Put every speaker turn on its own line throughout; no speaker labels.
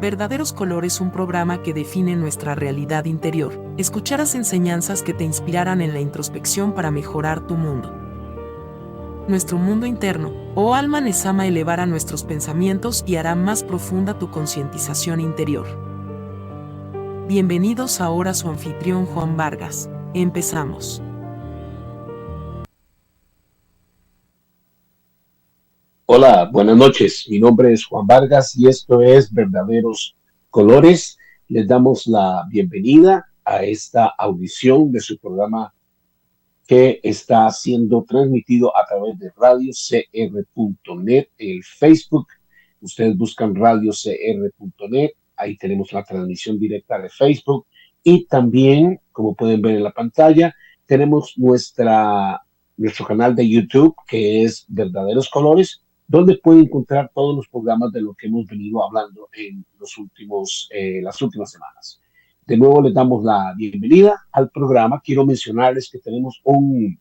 Verdaderos Colores, un programa que define nuestra realidad interior. Escucharás enseñanzas que te inspirarán en la introspección para mejorar tu mundo. Nuestro mundo interno, oh alma Nesama, elevará nuestros pensamientos y hará más profunda tu concientización interior. Bienvenidos ahora a su anfitrión Juan Vargas. Empezamos.
Hola, buenas noches. Mi nombre es Juan Vargas y esto es Verdaderos Colores. Les damos la bienvenida a esta audición de su programa que está siendo transmitido a través de radiocr.net, el Facebook. Ustedes buscan radiocr.net, ahí tenemos la transmisión directa de Facebook y también, como pueden ver en la pantalla, tenemos nuestro canal de YouTube que es Verdaderos Colores, donde pueden encontrar todos los programas de lo que hemos venido hablando en las últimas semanas. De nuevo les damos la bienvenida al programa. Quiero mencionarles que tenemos un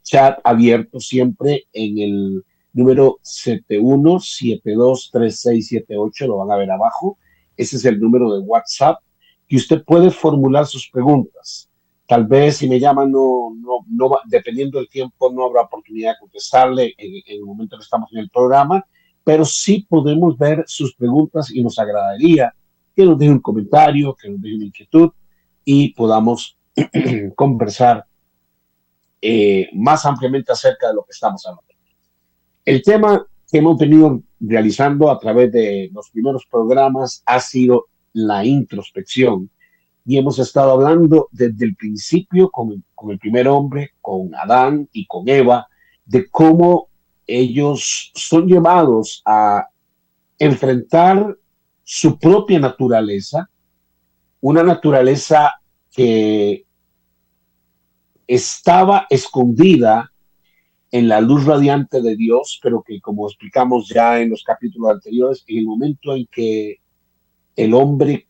chat abierto siempre en el número 71723678, lo van a ver abajo. Ese es el número de WhatsApp y usted puede formular sus preguntas. Tal vez si me llaman, dependiendo del tiempo, no habrá oportunidad de contestarle en el momento que estamos en el programa, pero sí podemos ver sus preguntas y nos agradaría que nos deje un comentario, que nos deje una inquietud y podamos conversar más ampliamente acerca de lo que estamos hablando. El tema que hemos venido realizando a través de los primeros programas ha sido la introspección y hemos estado hablando desde el principio con el primer hombre, con Adán y con Eva, de cómo ellos son llevados a enfrentar su propia naturaleza, una naturaleza que estaba escondida en la luz radiante de Dios, pero que, como explicamos ya en los capítulos anteriores, en el momento en que el hombre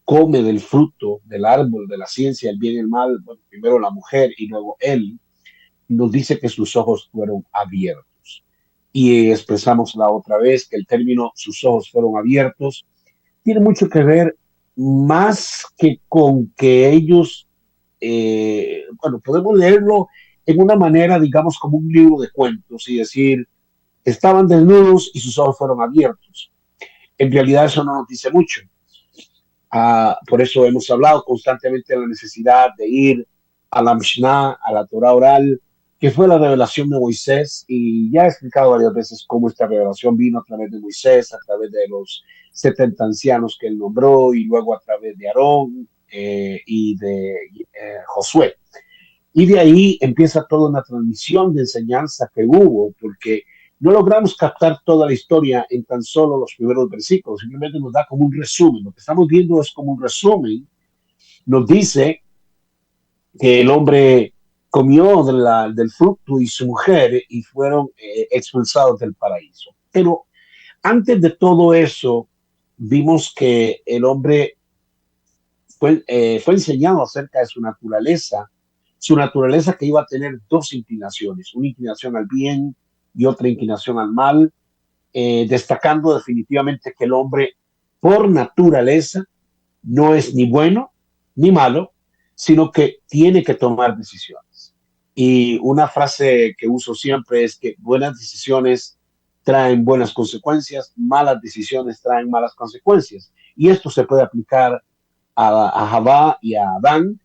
come del fruto del árbol de la ciencia, el bien y el mal, bueno, primero la mujer y luego él, nos dice que sus ojos fueron abiertos. Y expresamos la otra vez que el término sus ojos fueron abiertos tiene mucho que ver más que con que ellos, podemos leerlo en una manera, digamos, como un libro de cuentos y decir, estaban desnudos y sus ojos fueron abiertos. En realidad eso no nos dice mucho. Por eso hemos hablado constantemente de la necesidad de ir a la Mishnah, a la Torah oral, que fue la revelación de Moisés, y ya he explicado varias veces cómo esta revelación vino a través de Moisés, a través de los 70 ancianos que él nombró, y luego a través de Aarón y de Josué. Y de ahí empieza toda una transmisión de enseñanza que hubo, porque no logramos captar toda la historia en tan solo los primeros versículos, simplemente nos da como un resumen. Lo que estamos viendo es como un resumen. Nos dice que el hombre comió del fruto y su mujer y fueron expulsados del paraíso. Pero antes de todo eso, vimos que el hombre fue enseñado acerca de su naturaleza que iba a tener dos inclinaciones, una inclinación al bien y otra inclinación al mal, destacando definitivamente que el hombre por naturaleza no es ni bueno ni malo, sino que tiene que tomar decisiones. Y una frase que uso siempre es que buenas decisiones traen buenas consecuencias, malas decisiones traen malas consecuencias. Y esto se puede aplicar a Javá y a Adán.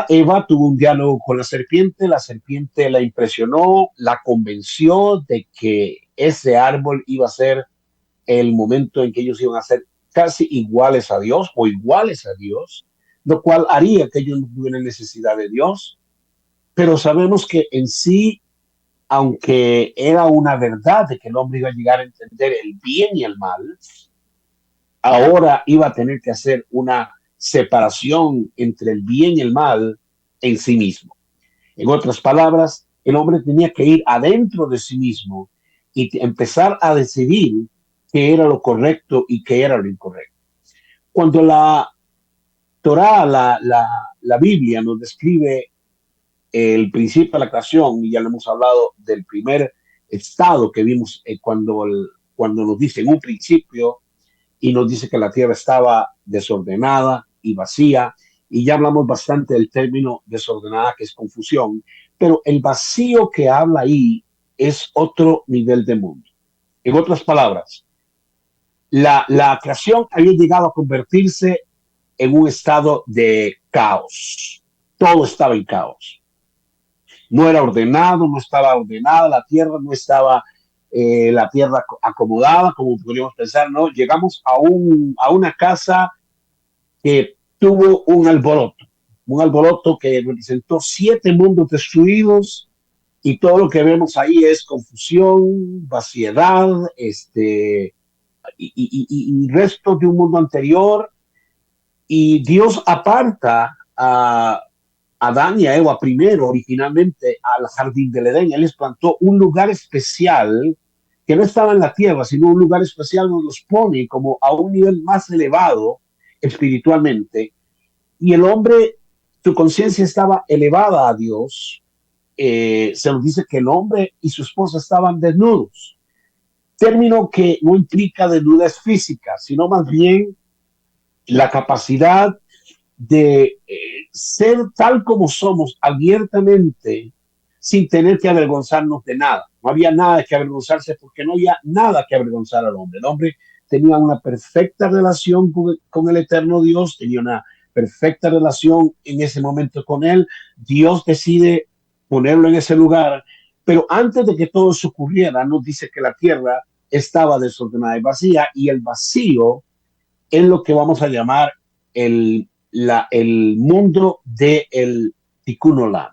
Eva tuvo un diálogo con la serpiente la impresionó, la convenció de que ese árbol iba a ser el momento en que ellos iban a ser casi iguales a Dios o iguales a Dios, lo cual haría que ellos no tuvieran necesidad de Dios, pero sabemos que en sí, aunque era una verdad de que el hombre iba a llegar a entender el bien y el mal, ahora iba a tener que hacer una separación entre el bien y el mal en sí mismo. En otras palabras, el hombre tenía que ir adentro de sí mismo y empezar a decidir qué era lo correcto y qué era lo incorrecto. Cuando la Torá, la Biblia nos describe el principio de la creación, y ya lo hemos hablado del primer estado que vimos cuando nos dice en un principio, y nos dice que la tierra estaba desordenada y vacía, y ya hablamos bastante del término desordenada, que es confusión, pero el vacío que habla ahí es otro nivel de mundo. En otras palabras, la creación había llegado a convertirse en un estado de caos. Todo estaba en caos. No era ordenado, no estaba ordenada, la tierra no estaba la tierra acomodada, como podríamos pensar, ¿no? Llegamos a una casa que tuvo un alboroto que representó 7 mundos destruidos, y todo lo que vemos ahí es confusión, vaciedad, y restos de un mundo anterior, y Dios aparta a Adán y a Eva primero, originalmente, al jardín del Edén. Él les plantó un lugar especial que no estaba en la tierra, sino un lugar especial donde los pone como a un nivel más elevado espiritualmente. Y el hombre, su conciencia estaba elevada a Dios. Se nos dice que el hombre y su esposa estaban desnudos. Término que no implica desnudez física, sino más bien la capacidad de ser tal como somos abiertamente, sin tener que avergonzarnos de nada. No había nada que avergonzarse, porque no había nada que avergonzar al hombre. El hombre tenía una perfecta relación con el eterno Dios, tenía una perfecta relación en ese momento con él. Dios decide ponerlo en ese lugar, pero antes de que todo eso ocurriera, nos dice que la tierra estaba desordenada y vacía, y el vacío es lo que vamos a llamar el mundo del Tikkun Olam.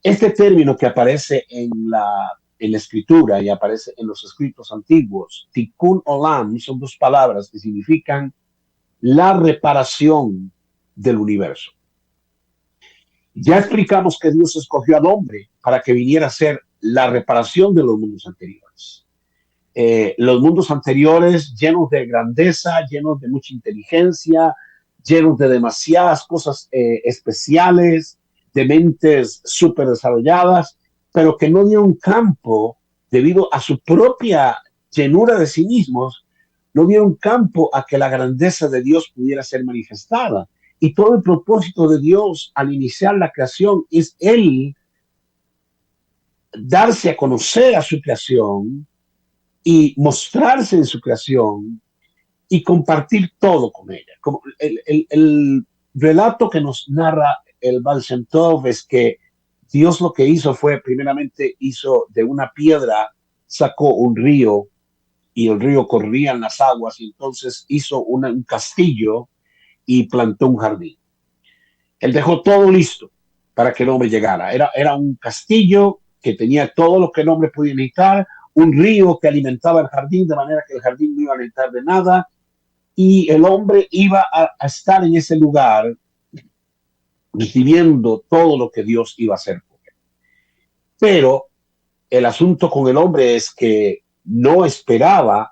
Este término que aparece en la escritura y aparece en los escritos antiguos, Tikkun Olam, son 2 palabras que significan la reparación del universo. Ya explicamos que Dios escogió al hombre para que viniera a ser la reparación de los mundos anteriores. Los mundos anteriores llenos de grandeza, llenos de mucha inteligencia, llenos de demasiadas cosas especiales, de mentes súper desarrolladas, pero que no dieron campo debido a su propia llenura de sí mismos, no dieron campo a que la grandeza de Dios pudiera ser manifestada. Y todo el propósito de Dios al iniciar la creación es Él darse a conocer a su creación y mostrarse en su creación y compartir todo con ella. Como el relato que nos narra el Baal Shem Tov es que Dios lo que hizo fue, primeramente, hizo de una piedra, sacó un río, y el río corría en las aguas, y entonces hizo un castillo y plantó un jardín. Él dejó todo listo para que el hombre llegara. Era un castillo que tenía todo lo que el hombre podía necesitar, un río que alimentaba el jardín, de manera que el jardín no iba a necesitar de nada, y el hombre iba a estar en ese lugar recibiendo todo lo que Dios iba a hacer con él. Pero el asunto con el hombre es que no esperaba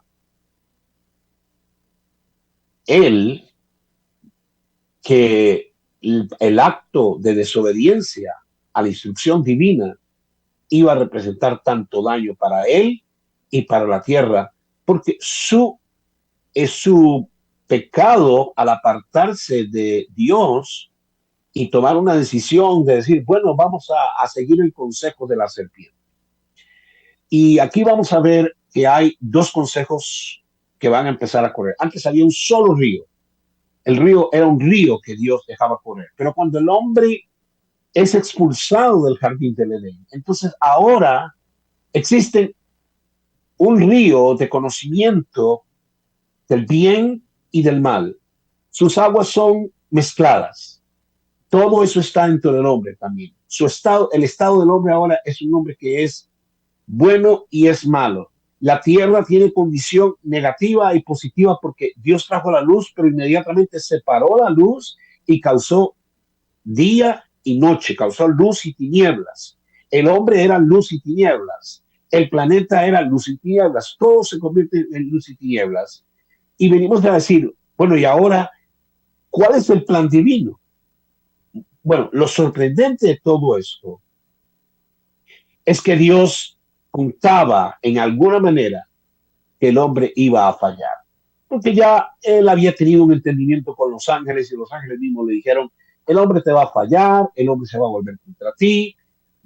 él que el acto de desobediencia a la instrucción divina iba a representar tanto daño para él y para la tierra, porque su pecado al apartarse de Dios y tomar una decisión de decir, bueno, vamos a seguir el consejo de la serpiente. Y aquí vamos a ver que hay 2 consejos que van a empezar a correr. Antes había un solo río. El río era un río que Dios dejaba correr. Pero cuando el hombre es expulsado del jardín del Edén, entonces ahora existe un río de conocimiento del bien y del mal. Sus aguas son mezcladas. Todo eso está dentro del hombre también. El estado del hombre ahora es un hombre que es bueno y es malo. La tierra tiene condición negativa y positiva porque Dios trajo la luz, pero inmediatamente separó la luz y causó día y noche, causó luz y tinieblas. El hombre era luz y tinieblas. El planeta era luz y tinieblas. Todo se convierte en luz y tinieblas. Y venimos a decir, bueno, y ahora, ¿cuál es el plan divino? Bueno, lo sorprendente de todo esto es que Dios contaba en alguna manera que el hombre iba a fallar. porque ya él había tenido un entendimiento con los ángeles y los ángeles mismos le dijeron, el hombre te va a fallar, el hombre se va a volver contra ti,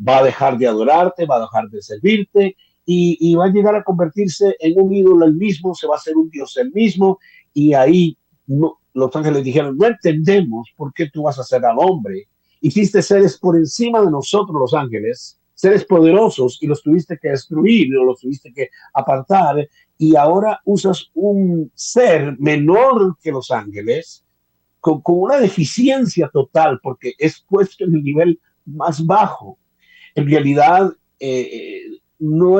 va a dejar de adorarte, va a dejar de servirte y va a llegar a convertirse en un ídolo él mismo, se va a hacer un dios él mismo y ahí no, los ángeles dijeron, no entendemos por qué tú vas a ser al hombre. Hiciste seres por encima de nosotros los ángeles, seres poderosos y los tuviste que destruir o los tuviste que apartar y ahora usas un ser menor que los ángeles con una deficiencia total porque es puesto en el nivel más bajo. En realidad, no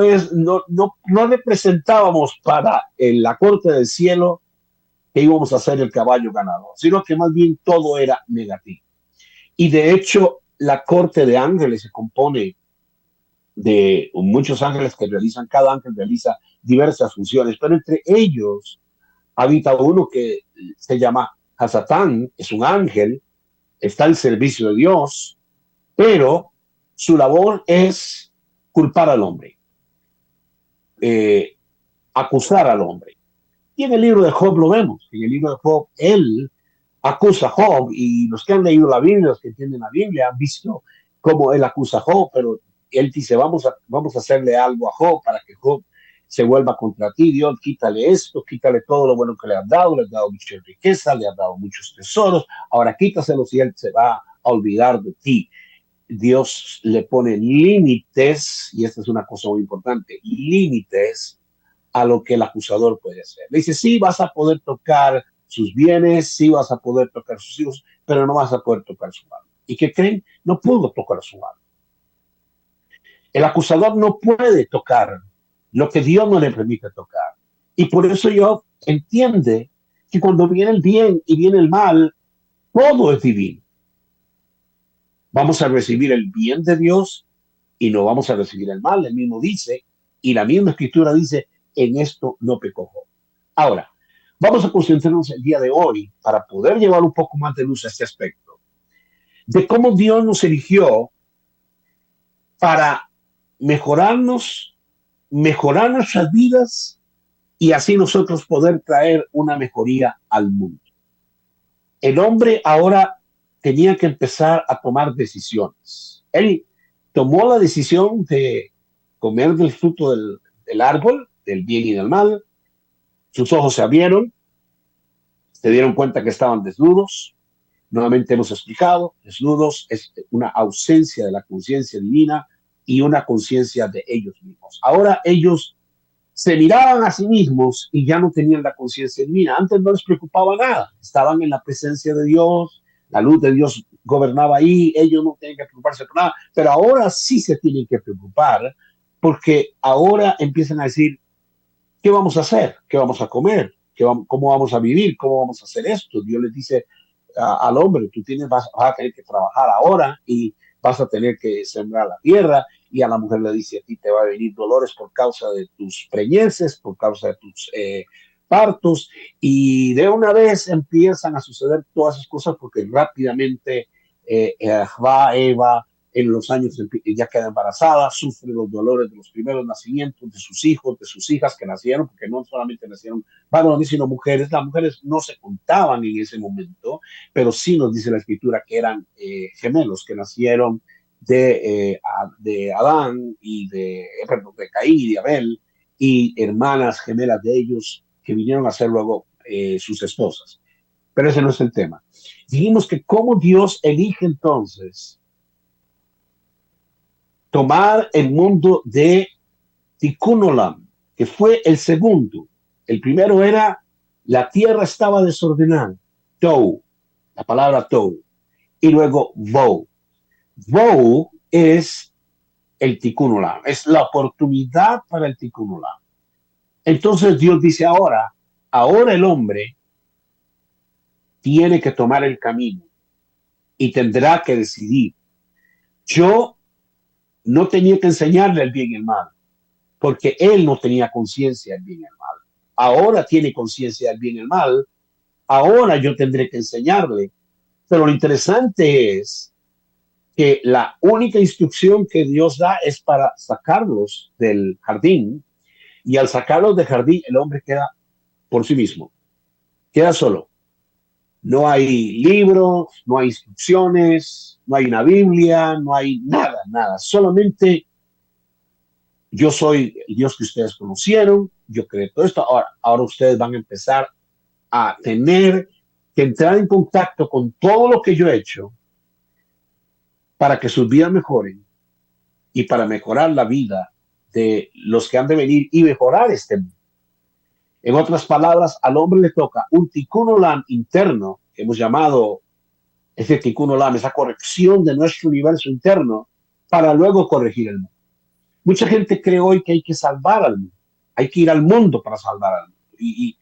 representábamos para la corte del cielo que íbamos a ser el caballo ganador, sino que más bien todo era negativo. Y de hecho, la corte de ángeles se compone de muchos ángeles que realizan, cada ángel realiza diversas funciones, pero entre ellos habita uno que se llama Hasatán, es un ángel, está al servicio de Dios, pero su labor es culpar al hombre, acusar al hombre. Y en el libro de Job lo vemos, en el libro de Job él acusa a Job y los que han leído la Biblia, los que entienden la Biblia han visto cómo él acusa a Job, pero él dice vamos a hacerle algo a Job para que Job se vuelva contra ti, Dios, quítale esto, quítale todo lo bueno que le has dado mucha riqueza, le has dado muchos tesoros, ahora quítaselos y él se va a olvidar de ti. Dios le pone límites, y esta es una cosa muy importante, límites a lo que el acusador puede hacer. Le dice, sí, vas a poder tocar sus bienes, sí vas a poder tocar sus hijos, pero no vas a poder tocar su alma. ¿Y qué creen? No pudo tocar su alma. El acusador no puede tocar lo que Dios no le permite tocar. Y por eso yo entiende que cuando viene el bien y viene el mal, todo es divino. Vamos a recibir el bien de Dios y no vamos a recibir el mal. Él mismo dice, y la misma escritura dice, en esto no pecó Job. Ahora, vamos a concentrarnos el día de hoy para poder llevar un poco más de luz a este aspecto, de cómo Dios nos eligió para mejorarnos, mejorar nuestras vidas y así nosotros poder traer una mejoría al mundo. El hombre ahora tenía que empezar a tomar decisiones. Él tomó la decisión de comer del fruto del árbol, del bien y del mal. Sus ojos se abrieron, se dieron cuenta que estaban desnudos. Nuevamente hemos explicado, desnudos es una ausencia de la conciencia divina y una conciencia de ellos mismos. Ahora ellos se miraban a sí mismos y ya no tenían la conciencia divina. Antes no les preocupaba nada, estaban en la presencia de Dios, la luz de Dios gobernaba ahí, ellos no tenían que preocuparse por nada, pero ahora sí se tienen que preocupar porque ahora empiezan a decir, ¿qué vamos a hacer? ¿Qué vamos a comer? ¿Cómo vamos a vivir? ¿Cómo vamos a hacer esto? Dios les dice al hombre, vas a tener que trabajar ahora y vas a tener que sembrar la tierra, y a la mujer le dice, a ti te va a venir dolores por causa de tus preñeces, por causa de tus partos, y de una vez empiezan a suceder todas esas cosas porque rápidamente va Eva en los años ya queda embarazada, sufre los dolores de los primeros nacimientos de sus hijos, de sus hijas que nacieron, porque no solamente nacieron varones, sino mujeres. Las mujeres no se contaban en ese momento, pero sí nos dice la escritura que eran gemelos, que nacieron de Adán y de Caín y de Abel, y hermanas gemelas de ellos que vinieron a ser luego sus esposas. Pero ese no es el tema. Dijimos que cómo Dios elige entonces tomar el mundo de Tikkun Olam, que fue el segundo. El primero era la tierra estaba desordenada, Tohu, la palabra Tohu, y luego Bohu. Bohu es el Tikkun Olam, es la oportunidad para el Tikkun Olam. Entonces Dios dice ahora el hombre tiene que tomar el camino y tendrá que decidir. Yo no tenía que enseñarle el bien y el mal, porque él no tenía conciencia del bien y el mal. Ahora tiene conciencia del bien y el mal, ahora yo tendré que enseñarle. Pero lo interesante es que la única instrucción que Dios da es para sacarlos del jardín, y al sacarlos del jardín el hombre queda por sí mismo. queda solo. No hay libros, no hay instrucciones, no hay una Biblia, no hay nada, nada. Solamente yo soy el Dios que ustedes conocieron, yo creé todo esto. Ahora ustedes van a empezar a tener que entrar en contacto con todo lo que yo he hecho para que sus vidas mejoren y para mejorar la vida de los que han de venir y mejorar este mundo. En otras palabras, al hombre le toca un tikkun olam interno, que hemos llamado ese tikkun olam, esa corrección de nuestro universo interno, para luego corregir el mundo. Mucha gente cree hoy que hay que salvar al mundo, hay que ir al mundo para salvar al mundo. Y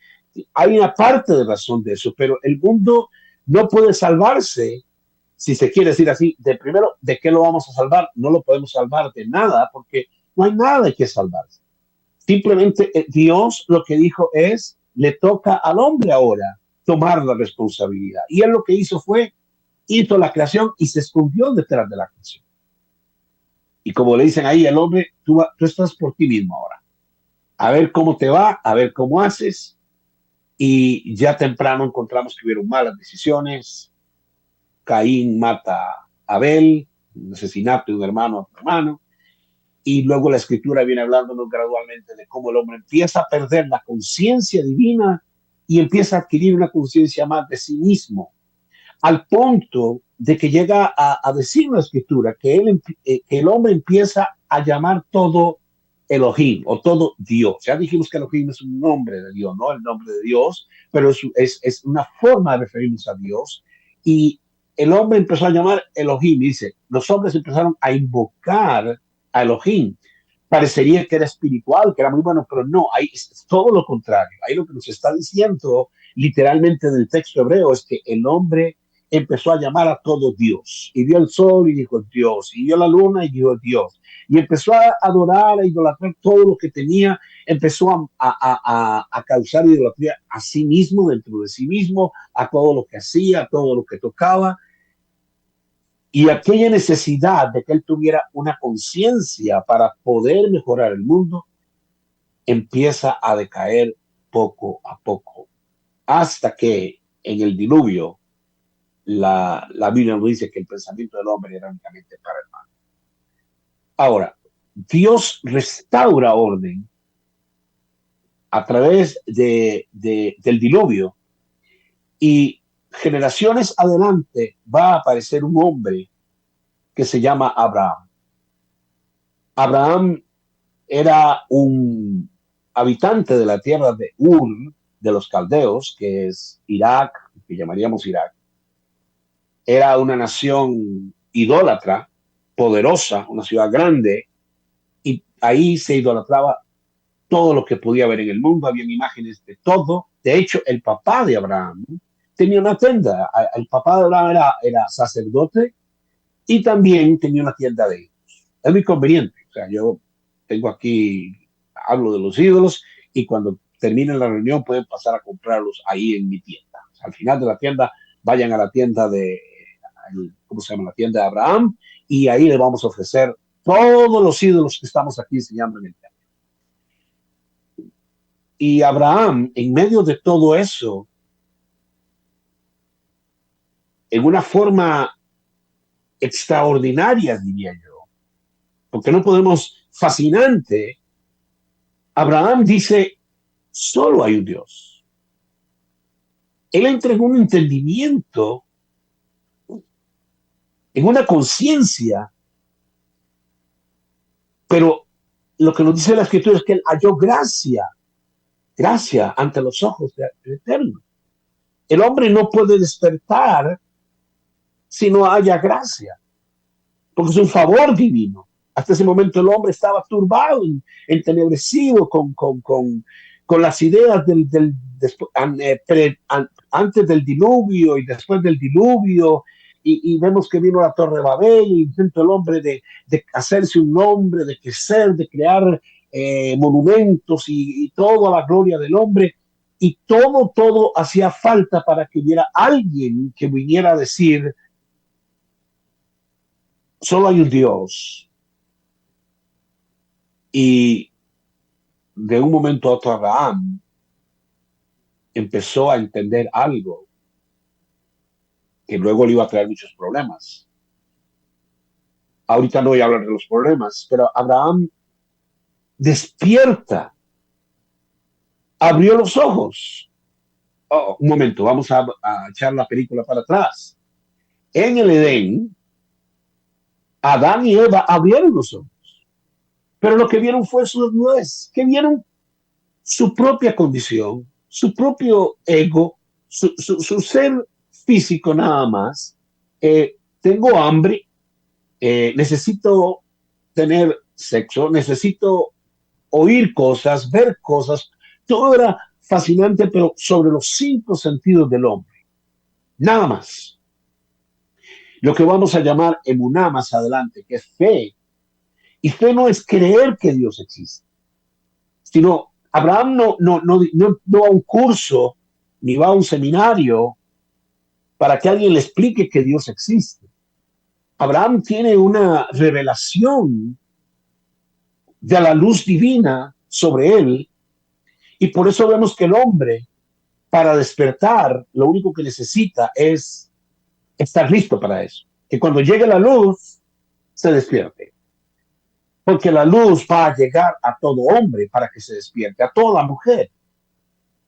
hay una parte de razón de eso, pero el mundo no puede salvarse, si se quiere decir así, de primero, ¿de qué lo vamos a salvar? No lo podemos salvar de nada, porque no hay nada que salvarse. Simplemente Dios lo que dijo es, le toca al hombre ahora tomar la responsabilidad. Y él lo que hizo fue, hizo la creación y se escondió detrás de la creación. Y como le dicen ahí, el hombre, tú estás por ti mismo ahora. A ver cómo te va, a ver cómo haces. Y ya temprano encontramos que hubieron malas decisiones. Caín mata a Abel, un asesinato de un hermano a otro hermano. Y luego la escritura viene hablándonos gradualmente de cómo el hombre empieza a perder la conciencia divina y empieza a adquirir una conciencia más de sí mismo, al punto de que llega a decir la escritura que el hombre empieza a llamar todo Elohim o todo Dios. Ya dijimos que Elohim es un nombre de Dios, no el nombre de Dios, pero es una forma de referirnos a Dios. Y el hombre empezó a llamar Elohim, y dice, los hombres empezaron a invocar a Elohim. Parecería que era espiritual, que era muy bueno, pero no, ahí es todo lo contrario. Ahí lo que nos está diciendo literalmente en el texto hebreo es que el hombre empezó a llamar a todo Dios. Y vio el sol y dijo Dios. Y vio la luna y dijo Dios. Y empezó a adorar, a idolatrar todo lo que tenía. Empezó a causar idolatría a sí mismo, dentro de sí mismo, a todo lo que hacía, a todo lo que tocaba. Y aquella necesidad de que él tuviera una conciencia para poder mejorar el mundo empieza a decaer poco a poco, hasta que en el diluvio la Biblia nos dice que el pensamiento del hombre era únicamente para el mal. Ahora, Dios restaura orden a través del diluvio y generaciones adelante va a aparecer un hombre que se llama Abraham. Abraham era un habitante de la tierra de Ur, de los caldeos, que es Irak, que llamaríamos Irak. Era una nación idólatra, poderosa, una ciudad grande, y ahí se idolatraba todo lo que podía haber en el mundo, habían imágenes de todo. De hecho, el papá de Abraham tenía una tienda. El papá de Abraham era sacerdote y también tenía una tienda de ídolos. Es muy conveniente. O sea, yo tengo aquí, hablo de los ídolos y cuando termine la reunión pueden pasar a comprarlos ahí en mi tienda. O sea, al final de la tienda, vayan a la tienda ¿cómo se llama? La tienda de Abraham y ahí le vamos a ofrecer todos los ídolos que estamos aquí enseñando en el tema. Y Abraham, en medio de todo eso, en una forma extraordinaria, diría yo, porque no podemos, fascinante, Abraham dice, solo hay un Dios. Él entra en un entendimiento, en una conciencia, pero lo que nos dice la escritura es que él halló gracia ante los ojos del Eterno. El hombre no puede despertar si no haya gracia, porque es un favor divino. Hasta ese momento el hombre estaba turbado, entenebrecido con las ideas antes del diluvio y después del diluvio. Y vemos que vino la Torre de Babel y intentó el hombre de hacerse un nombre, de crecer, de crear monumentos y todo a la gloria del hombre. Y todo hacía falta para que hubiera alguien que viniera a decir, solo hay un Dios. Y de un momento a otro Abraham empezó a entender algo que luego le iba a traer muchos problemas. Ahorita no voy a hablar de los problemas, pero Abraham despierta, abrió los ojos. Oh, un momento, vamos a echar la película para atrás. En el Edén, Adán y Eva abrieron los ojos, pero lo que vieron fue su desnudez, que vieron su propia condición, su propio ego, su ser físico nada más. Tengo hambre, necesito tener sexo, necesito oír cosas, ver cosas. Todo era fascinante, pero sobre los 5 sentidos del hombre, nada más. Lo que vamos a llamar emuná más adelante, que es fe. Y fe no es creer que Dios existe, sino Abraham no va a un curso ni va a un seminario para que alguien le explique que Dios existe. Abraham tiene una revelación de la luz divina sobre él, y por eso vemos que el hombre, para despertar, lo único que necesita es estar listo para eso. Que cuando llegue la luz, se despierte. Porque la luz va a llegar a todo hombre para que se despierte, a toda mujer.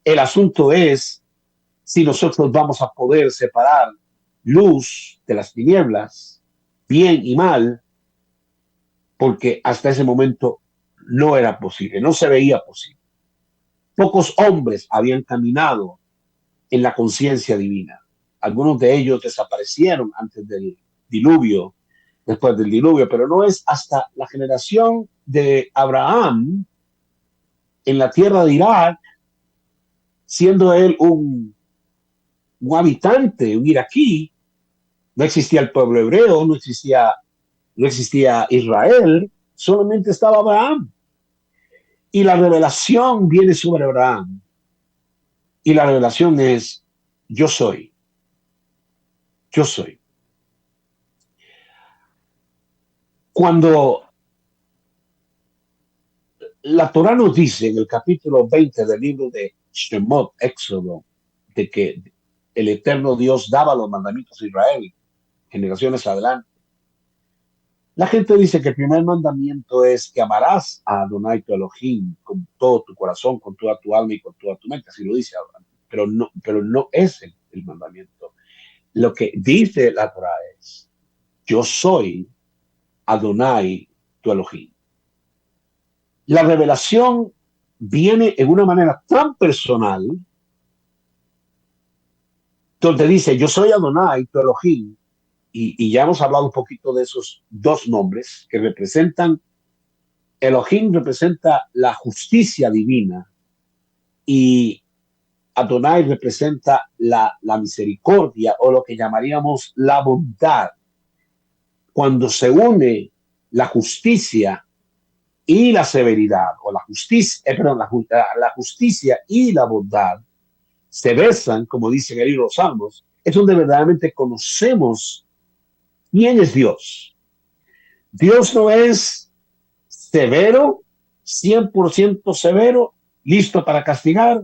El asunto es si nosotros vamos a poder separar luz de las tinieblas, bien y mal, porque hasta ese momento no era posible, no se veía posible. Pocos hombres habían caminado en la conciencia divina. Algunos de ellos desaparecieron antes del diluvio, después del diluvio, pero no es hasta la generación de Abraham en la tierra de Irak, siendo él un habitante, un iraquí. No existía el pueblo hebreo, no existía Israel, solamente estaba Abraham. Y la revelación viene sobre Abraham. Y la revelación es, yo soy. Yo soy. Cuando la Torah nos dice en el capítulo 20 del libro de Shemot, Éxodo, de que el eterno Dios daba los mandamientos a Israel generaciones adelante, la gente dice que el primer mandamiento es que amarás a Adonai tu Elohim con todo tu corazón, con toda tu alma y con toda tu mente. Así lo dice Abraham. Pero no es el mandamiento. Lo que dice la Torah es, yo soy Adonai tu Elohim. La revelación viene en una manera tan personal, donde dice, yo soy Adonai tu Elohim, y ya hemos hablado un poquito de esos dos nombres que representan, Elohim representa la justicia divina y Adonai representa la misericordia o lo que llamaríamos la bondad. Cuando se une la justicia y la severidad, o la justicia, la justicia y la bondad, se besan, como dice en el libro de los Salmos, es donde verdaderamente conocemos quién es Dios. Dios no es severo, 100% severo, listo para castigar,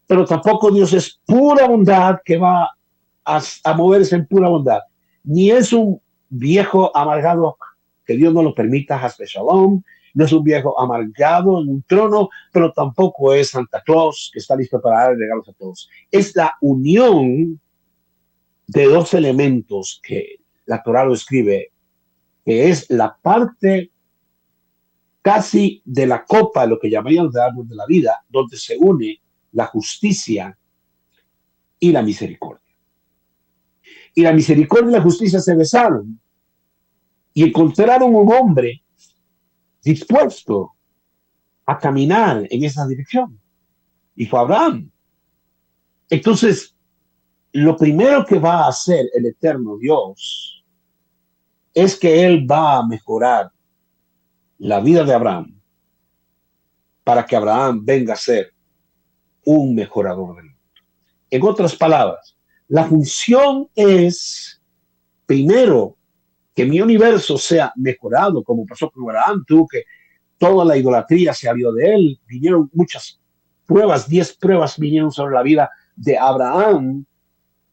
pero tampoco Dios es pura bondad que va a moverse en pura bondad. Ni es un viejo amargado, que Dios no lo permita, Hasbe Shalom, no es un viejo amargado en un trono, pero tampoco es Santa Claus que está listo para dar regalos a todos. Es la unión de dos elementos que la Torah lo escribe, que es la parte casi de la copa, lo que llamaríamos de árbol de la vida, donde se une la justicia y la misericordia. Y la misericordia y la justicia se besaron y encontraron un hombre dispuesto a caminar en esa dirección. Y fue Abraham. Entonces, lo primero que va a hacer el eterno Dios es que él va a mejorar la vida de Abraham para que Abraham venga a ser un mejorador del mundo. En otras palabras, la función es, primero, que mi universo sea mejorado, como pasó con Abraham, tuvo que toda la idolatría se abrió de él, vinieron muchas pruebas, 10 pruebas vinieron sobre la vida de Abraham,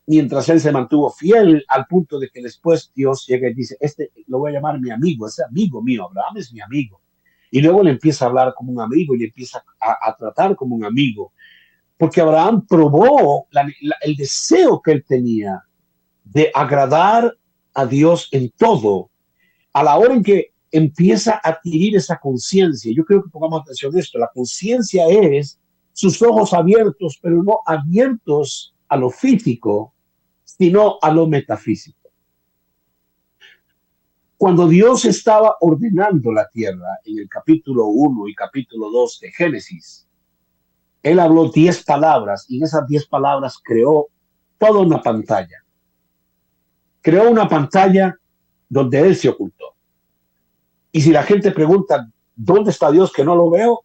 mientras él se mantuvo fiel al punto de que después Dios llega y dice, este lo voy a llamar mi amigo, ese amigo mío, Abraham es mi amigo. Y luego le empieza a hablar como un amigo y le empieza a tratar como un amigo, porque Abraham probó el deseo que él tenía de agradar a Dios en todo, a la hora en que empieza a adquirir esa conciencia. Yo creo que pongamos atención a esto. La conciencia es sus ojos abiertos, pero no abiertos a lo físico, sino a lo metafísico. Cuando Dios estaba ordenando la tierra en el capítulo 1 y capítulo 2 de Génesis, él habló 10 palabras y en esas 10 palabras creó toda una pantalla. Creó una pantalla donde él se ocultó. Y si la gente pregunta, ¿dónde está Dios que no lo veo?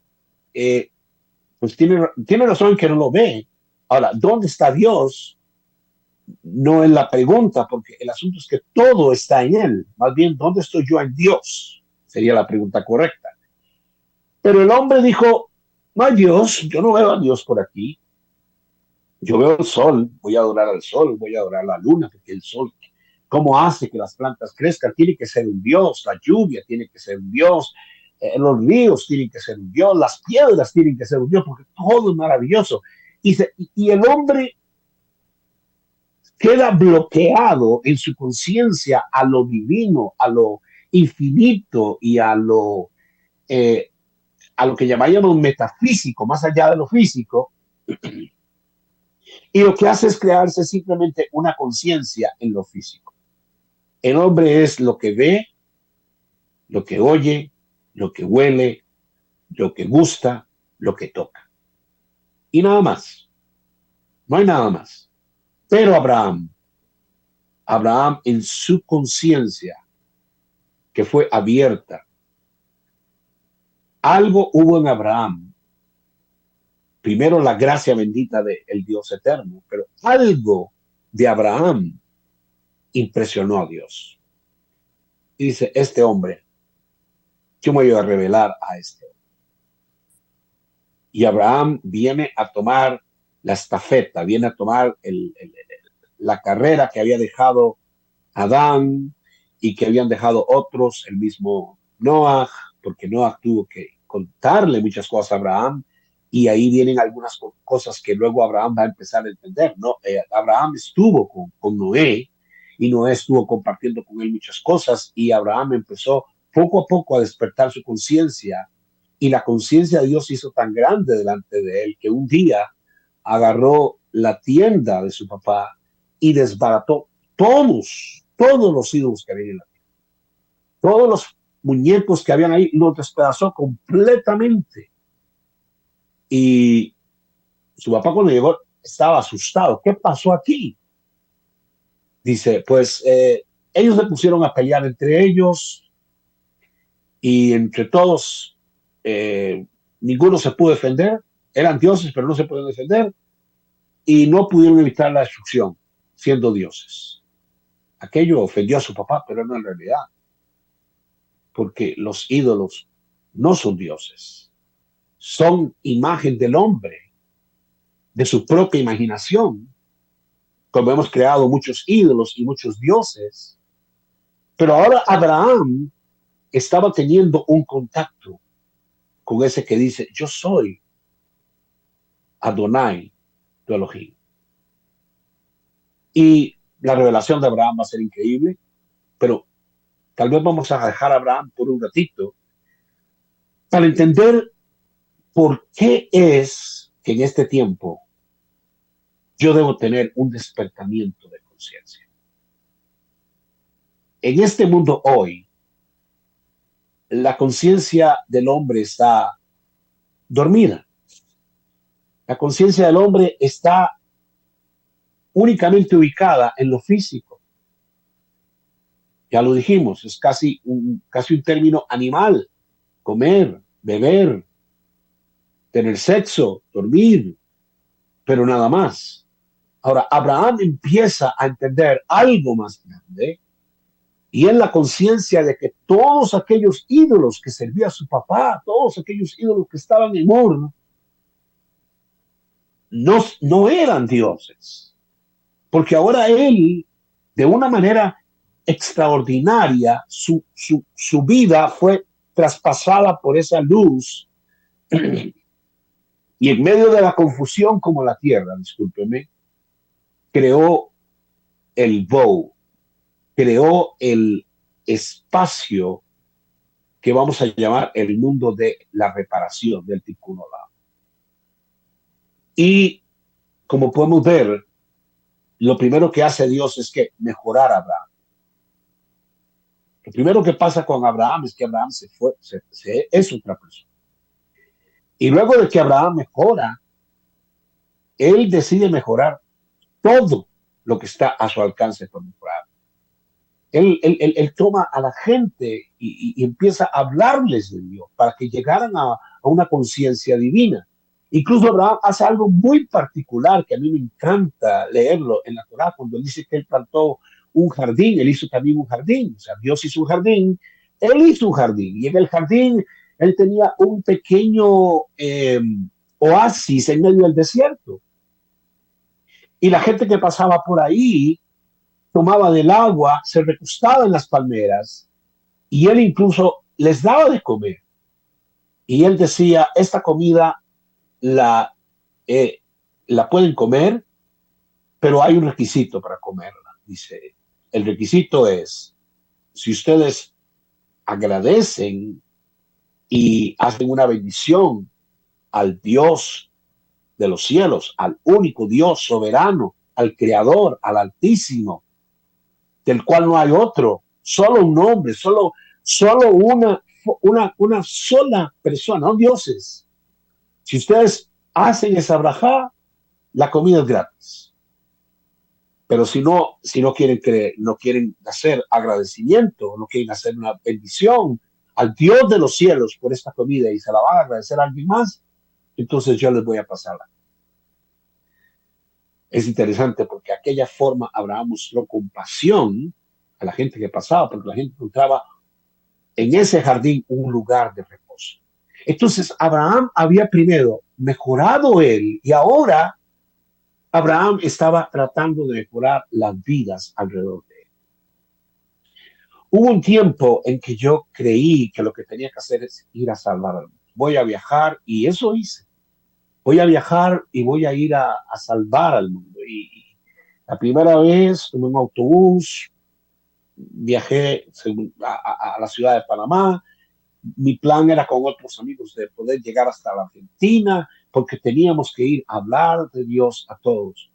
Pues tiene razón en que no lo ve. Ahora, ¿dónde está Dios? No es la pregunta, porque el asunto es que todo está en él. Más bien, ¿dónde estoy yo en Dios? Sería la pregunta correcta. Pero el hombre dijo, no hay Dios, yo no veo a Dios por aquí. Yo veo el sol, voy a adorar al sol, voy a adorar a la luna, porque el sol, ¿cómo hace que las plantas crezcan? Tiene que ser un Dios, la lluvia tiene que ser un Dios, los ríos tienen que ser un Dios, las piedras tienen que ser un Dios, porque todo es maravilloso. Y el hombre queda bloqueado en su conciencia a lo divino, a lo infinito y a lo que llamaríamos metafísico, más allá de lo físico, y lo que hace es crearse simplemente una conciencia en lo físico. El hombre es lo que ve, lo que oye, lo que huele, lo que gusta, lo que toca. Y nada más. No hay nada más. Pero Abraham en su conciencia, que fue abierta, algo hubo en Abraham. Primero la gracia bendita del Dios eterno, pero algo de Abraham impresionó a Dios. Y dice, este hombre, yo me voy a revelar a este hombre. Y Abraham viene a tomar la estafeta, viene a tomar la carrera que había dejado Adán y que habían dejado otros, el mismo Noah, porque Noah tuvo que contarle muchas cosas a Abraham, y ahí vienen algunas cosas que luego Abraham va a empezar a entender, ¿no? Abraham estuvo con Noé, y Noé estuvo compartiendo con él muchas cosas, y Abraham empezó poco a poco a despertar su conciencia, y la conciencia de Dios se hizo tan grande delante de él que un día agarró la tienda de su papá y desbarató todos los ídolos que había en la tierra. Todos los muñecos que habían ahí los despedazó completamente. Y su papá cuando llegó estaba asustado. ¿Qué pasó aquí? Dice, pues ellos se pusieron a pelear entre ellos y entre todos ninguno se pudo defender. Eran dioses, pero no se podían defender y no pudieron evitar la destrucción siendo dioses. Aquello ofendió a su papá, pero no en realidad, porque los ídolos no son dioses, son imagen del hombre, de su propia imaginación. Como hemos creado muchos ídolos y muchos dioses, pero ahora Abraham estaba teniendo un contacto con ese que dice, yo soy Adonai, tu Elohim. Y la revelación de Abraham va a ser increíble, pero tal vez vamos a dejar a Abraham por un ratito para entender por qué es que en este tiempo yo debo tener un despertamiento de conciencia. En este mundo hoy, la conciencia del hombre está dormida. La conciencia del hombre está únicamente ubicada en lo físico. Ya lo dijimos, es casi un término animal. Comer, beber, tener sexo, dormir, pero nada más. Ahora, Abraham empieza a entender algo más grande y en la conciencia de que todos aquellos ídolos que servía a su papá, todos aquellos ídolos que estaban en Ur, no eran dioses, porque ahora él, de una manera extraordinaria, su vida fue traspasada por esa luz y en medio de la confusión como la tierra, discúlpeme, creó el bow, creó el espacio que vamos a llamar el mundo de la reparación del Tikkun Olam. Y como podemos ver, lo primero que hace Dios es que mejorar a Abraham. Lo primero que pasa con Abraham es que Abraham es otra persona. Y luego de que Abraham mejora, él decide mejorar todo lo que está a su alcance por mejorar. Él toma a la gente y empieza a hablarles de Dios para que llegaran a una conciencia divina. Incluso Abraham hace algo muy particular que a mí me encanta leerlo en la Torá, cuando él dice que él plantó un jardín, él hizo también un jardín. O sea, Dios hizo un jardín, él hizo un jardín. Y en el jardín él tenía un pequeño oasis en medio del desierto. Y la gente que pasaba por ahí tomaba del agua, se recostaba en las palmeras y él incluso les daba de comer. Y él decía, esta comida la pueden comer, pero hay un requisito para comerla. Dice, el requisito es, si ustedes agradecen y hacen una bendición al Dios de los cielos, al único Dios soberano, al Creador, al Altísimo, del cual no hay otro, solo un hombre, solo una sola persona, no dioses. Si ustedes hacen esa brajá, la comida es gratis. Pero si no quieren hacer agradecimiento, no quieren hacer una bendición al Dios de los cielos por esta comida y se la van a agradecer a alguien más, entonces yo les voy a pasarla. Es interesante porque aquella forma Abraham mostró compasión a la gente que pasaba, porque la gente encontraba en ese jardín un lugar de reposo. Entonces Abraham había primero mejorado él y ahora Abraham estaba tratando de mejorar las vidas alrededor de él. Hubo un tiempo en que yo creí que lo que tenía que hacer es ir a salvar al mundo. Voy a viajar y eso hice. Voy a viajar y voy a ir a salvar al mundo. Y la primera vez tomé un autobús, viajé a la ciudad de Panamá. Mi plan era con otros amigos de poder llegar hasta la Argentina, porque teníamos que ir a hablar de Dios a todos.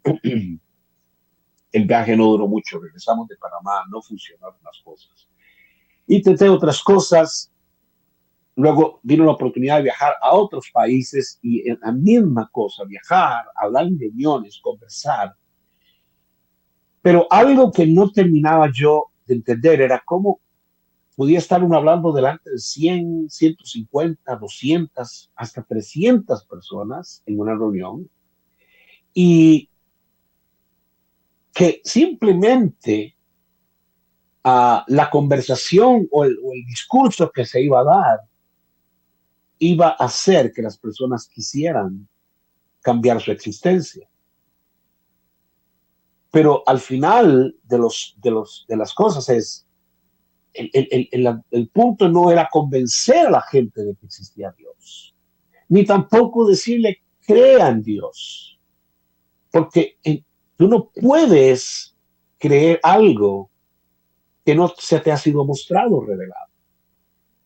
El viaje no duró mucho, regresamos de Panamá, no funcionaron las cosas. Intenté otras cosas, luego vino la oportunidad de viajar a otros países y la misma cosa, viajar, hablar en reuniones, conversar. Pero algo que no terminaba yo de entender era cómo podía estar uno hablando delante de 100, 150, 200, hasta 300 personas en una reunión y que simplemente la conversación o el discurso que se iba a dar iba a hacer que las personas quisieran cambiar su existencia. Pero al final de las cosas es, el punto no era convencer a la gente de que existía Dios, ni tampoco decirle crea en Dios, porque tú no puedes creer algo que no se te ha sido mostrado, revelado.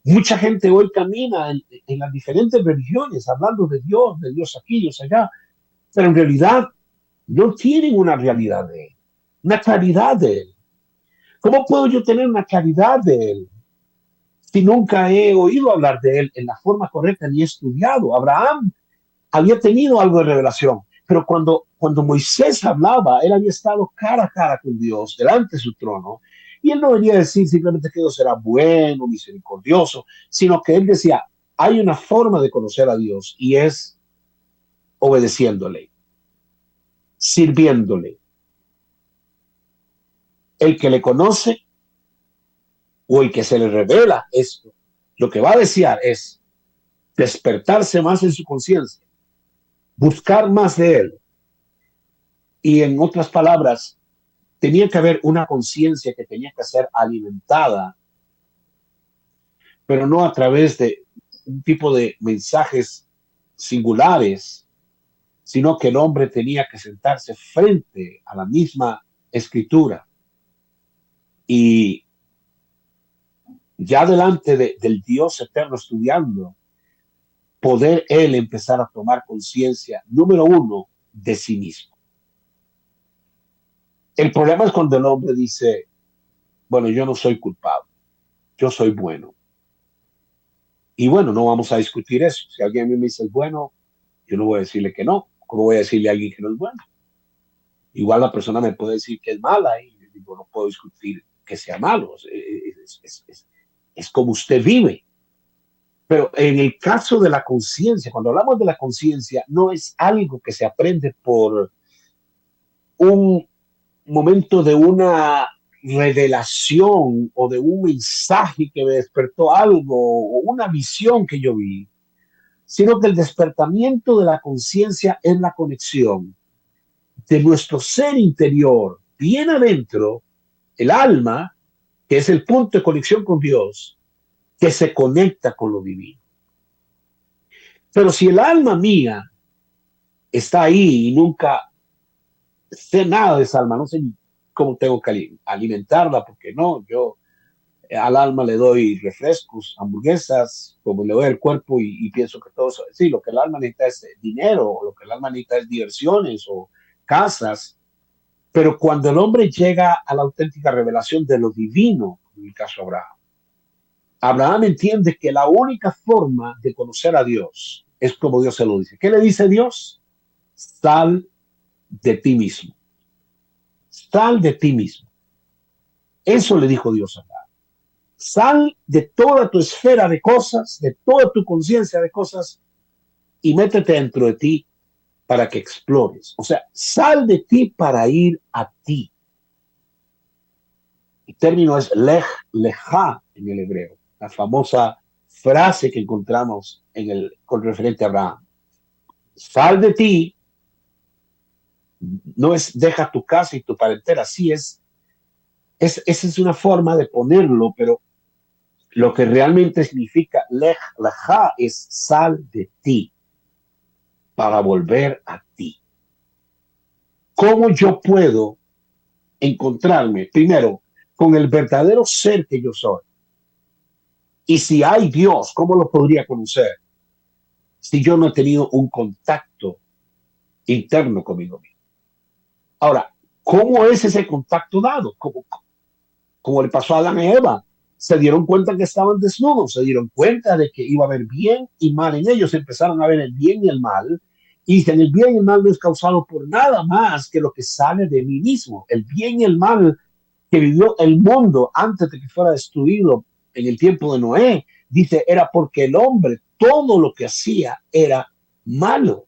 Mucha gente hoy camina en las diferentes religiones hablando de Dios aquí, Dios allá, pero en realidad no tienen una realidad de Él, una claridad de Él. ¿Cómo puedo yo tener una claridad de Él si nunca he oído hablar de Él en la forma correcta ni he estudiado? Abraham había tenido algo de revelación, pero cuando Moisés hablaba, él había estado cara a cara con Dios, delante de su trono, y él no venía a decir simplemente que Dios era bueno, misericordioso, sino que él decía, hay una forma de conocer a Dios y es obedeciéndole, sirviéndole. El que le conoce o el que se le revela esto, lo que va a desear es despertarse más en su conciencia, buscar más de Él, Y en otras palabras, tenía que haber una conciencia que tenía que ser alimentada, pero no a través de un tipo de mensajes singulares, sino que el hombre tenía que sentarse frente a la misma escritura y ya delante del Dios eterno estudiando, poder él empezar a tomar conciencia, número uno, de sí mismo. El problema es cuando el hombre dice, bueno, yo no soy culpable, yo soy bueno. Y bueno, no vamos a discutir eso. Si alguien a mí me dice es bueno, yo no voy a decirle que no. ¿Cómo voy a decirle a alguien que no es bueno? Igual la persona me puede decir que es mala y digo, no puedo discutir que sea malo. Es como usted vive. Pero en el caso de la conciencia, cuando hablamos de la conciencia, no es algo que se aprende por un momento de una revelación o de un mensaje que me despertó algo o una visión que yo vi, sino que el despertamiento de la conciencia es la conexión de nuestro ser interior, bien adentro, el alma, que es el punto de conexión con Dios, que se conecta con lo divino. Pero si el alma mía está ahí y nunca sé nada de esa alma, no sé cómo tengo que alimentarla, porque no, yo al alma le doy refrescos, hamburguesas, como le doy al cuerpo y pienso que todo eso, sí, lo que el alma necesita es dinero, o lo que el alma necesita es diversiones o casas, pero cuando el hombre llega a la auténtica revelación de lo divino, en el caso de Abraham, Abraham entiende que la única forma de conocer a Dios es como Dios se lo dice. ¿Qué le dice Dios? Sal de ti mismo. Sal de ti mismo. Eso le dijo Dios a Abraham. Sal de toda tu esfera de cosas, de toda tu conciencia de cosas y métete dentro de ti para que explores. O sea, sal de ti para ir a ti. El término es lej, lejá en el hebreo, la famosa frase que encontramos con referente a Abraham. Sal de ti, no es deja tu casa y tu parentela, sí esa es una forma de ponerlo, pero lo que realmente significa lej, lejá es sal de ti para volver a ti. ¿Cómo yo puedo encontrarme primero con el verdadero ser que yo soy? Y si hay Dios, ¿cómo lo podría conocer si yo no he tenido un contacto interno conmigo mismo? Ahora, ¿cómo es ese contacto dado? Como le pasó a Adán y Eva. Se dieron cuenta que estaban desnudos, se dieron cuenta de que iba a haber bien y mal en ellos, empezaron a ver el bien y el mal, y que el bien y el mal no es causado por nada más que lo que sale de mí mismo. El bien y el mal que vivió el mundo antes de que fuera destruido en el tiempo de Noé, dice, era porque el hombre, todo lo que hacía era malo.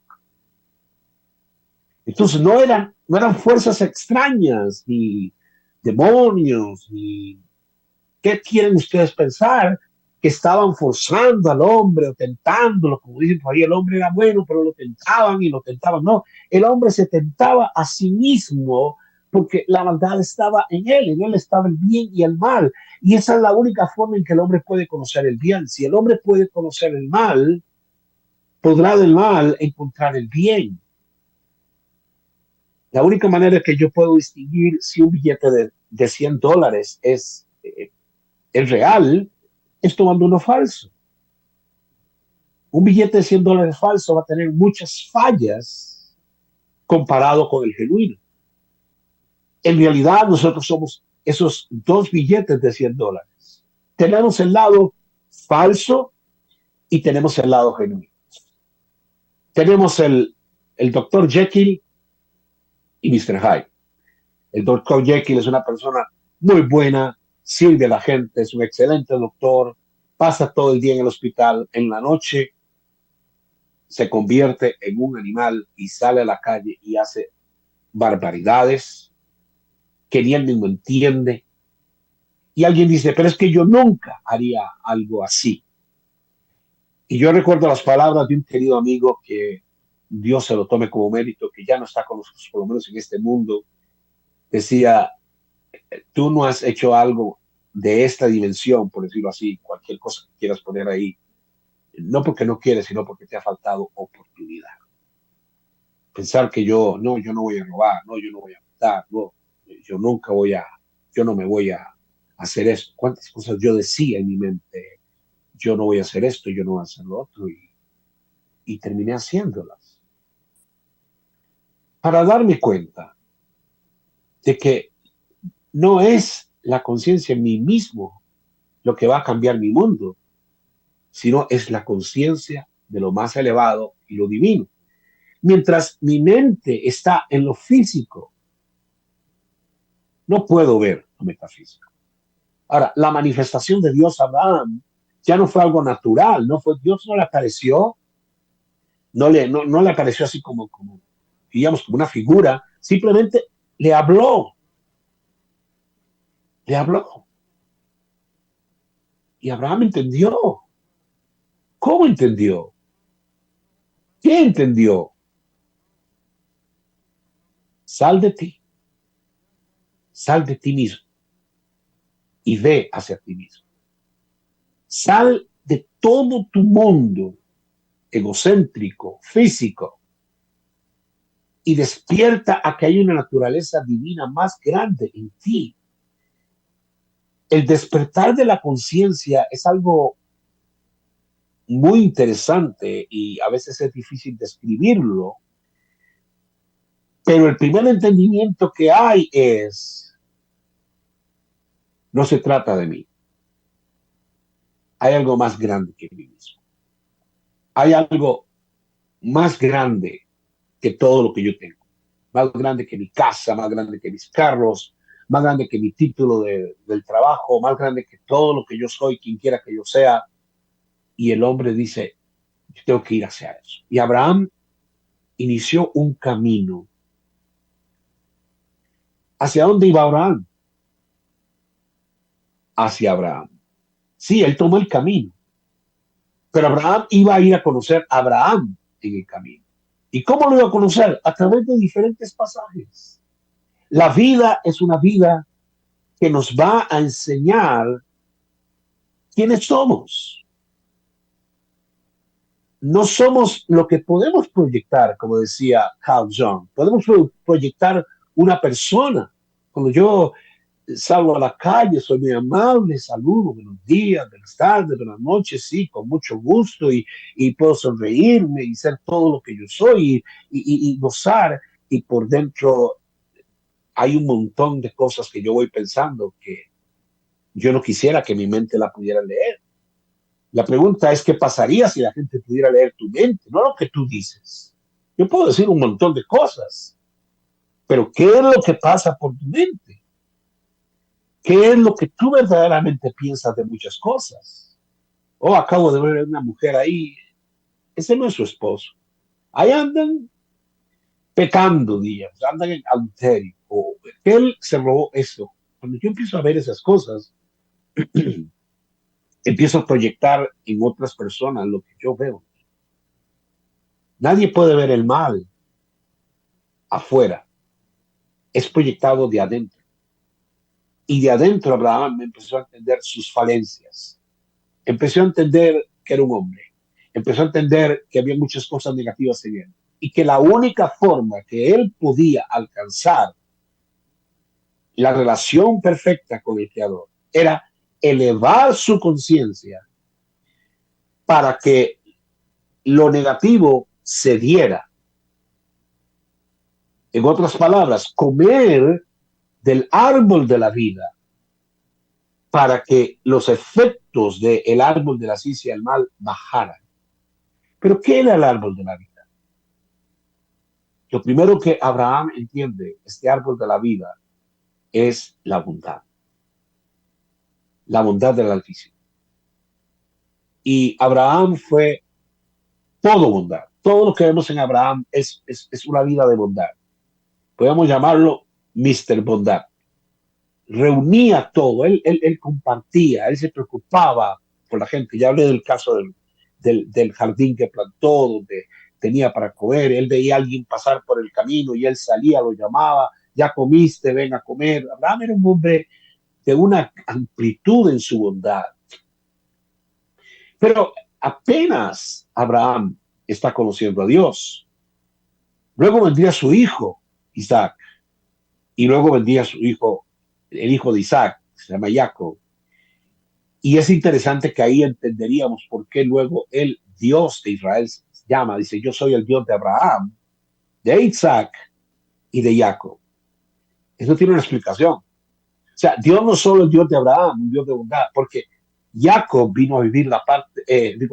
Entonces no eran fuerzas extrañas, ni demonios, ni qué quieren ustedes pensar, que estaban forzando al hombre o tentándolo, como dicen por ahí, el hombre era bueno, pero lo tentaban y lo tentaban. No, el hombre se tentaba a sí mismo porque la maldad estaba en él estaba el bien y el mal. Y esa es la única forma en que el hombre puede conocer el bien. Si el hombre puede conocer el mal, podrá del mal encontrar el bien. La única manera que yo puedo distinguir si un billete de $100 es real es tomando uno falso. Un billete de $100 falso va a tener muchas fallas comparado con el genuino. En realidad, nosotros somos esos dos billetes de $100. Tenemos el lado falso y tenemos el lado genuino. Tenemos el Dr. Jekyll y Mr. Hyde. El Dr. Jekyll es una persona muy buena, sirve a la gente, es un excelente doctor, pasa todo el día en el hospital, en la noche se convierte en un animal y sale a la calle y hace barbaridades que ni él mismo entiende. Y alguien dice, pero es que yo nunca haría algo así. Y yo recuerdo las palabras de un querido amigo que Dios se lo tome como mérito, que ya no está con nosotros, por lo menos en este mundo, decía, tú no has hecho algo de esta dimensión, por decirlo así, cualquier cosa que quieras poner ahí, no porque no quieres, sino porque te ha faltado oportunidad. Pensar que yo no voy a robar, no, yo no voy a matar, no, yo nunca voy a, yo no me voy a hacer esto. ¿Cuántas cosas yo decía en mi mente? Yo no voy a hacer esto, yo no voy a hacer lo otro, y terminé haciéndolas. Para darme cuenta de que no es la conciencia en mí mismo lo que va a cambiar mi mundo, sino es la conciencia de lo más elevado y lo divino. Mientras mi mente está en lo físico, no puedo ver lo metafísico. Ahora, la manifestación de Dios a Abraham ya no fue algo natural, no fue, Dios no le apareció, no le apareció así digamos, como una figura, simplemente le habló, le habló. Y Abraham entendió. ¿Cómo entendió? ¿Qué entendió? Sal de ti, sal de ti mismo y ve hacia ti mismo. Sal de todo tu mundo egocéntrico, físico, y despierta a que hay una naturaleza divina más grande en ti. El despertar de la conciencia es algo muy interesante y a veces es difícil describirlo, pero el primer entendimiento que hay es, no se trata de mí, hay algo más grande que mí mismo, hay algo más grande que todo lo que yo tengo, más grande que mi casa, más grande que mis carros, más grande que mi título del trabajo, más grande que todo lo que yo soy, quien quiera que yo sea. Y el hombre dice, yo tengo que ir hacia eso. Y Abraham inició un camino. ¿Hacia dónde iba Abraham? Hacia Abraham. Sí, él tomó el camino, pero Abraham iba a ir a conocer a Abraham en el camino. ¿Y cómo lo iba a conocer? A través de diferentes pasajes. La vida es una vida que nos va a enseñar quiénes somos. No somos lo que podemos proyectar, como decía Carl Jung. Podemos proyectar una persona. Cuando yo salgo a la calle, soy muy amable, saludo, buenos días, buenas tardes, buenas noches, sí, con mucho gusto, y puedo sonreírme y ser todo lo que yo soy y gozar. Y por dentro hay un montón de cosas que yo voy pensando que yo no quisiera que mi mente la pudiera leer. La pregunta es qué pasaría si la gente pudiera leer tu mente, no lo que tú dices. Yo puedo decir un montón de cosas, pero ¿qué es lo que pasa por tu mente? ¿Qué es lo que tú verdaderamente piensas de muchas cosas? Oh, acabo de ver a una mujer ahí, ese no es su esposo. Ahí andan pecando, días, andan en adulterio, o él se robó eso. Cuando yo empiezo a ver esas cosas, empiezo a proyectar en otras personas lo que yo veo. Nadie puede ver el mal afuera, es proyectado de adentro. Y de adentro Abraham empezó a entender sus falencias, empezó a entender que era un hombre, empezó a entender que había muchas cosas negativas en él y que la única forma que él podía alcanzar la relación perfecta con el Creador era elevar su conciencia para que lo negativo se diera. En otras palabras, comer del árbol de la vida para que los efectos del árbol de la ciencia del mal bajaran. Pero ¿qué era el árbol de la vida? Lo primero que Abraham entiende, este árbol de la vida, es la bondad del Altísimo. Y Abraham fue todo bondad. Todo lo que vemos en Abraham es una vida de bondad. Podemos llamarlo Mr. Bondad. Reunía todo, él compartía, él se preocupaba por la gente. Ya hablé del caso del jardín que plantó, donde tenía para comer. Él veía a alguien pasar por el camino y él salía, lo llamaba, ya comiste, ven a comer. Abraham era un hombre de una amplitud en su bondad. Pero apenas Abraham está conociendo a Dios. Luego vendría su hijo, Isaac, y luego vendría su hijo, el hijo de Isaac, se llama Jacob. Y es interesante que ahí entenderíamos por qué luego el Dios de Israel se llama, dice, yo soy el Dios de Abraham, de Isaac y de Jacob. Eso tiene una explicación. O sea, Dios no solo es Dios de Abraham, un Dios de bondad, porque Jacob vino a vivir la parte,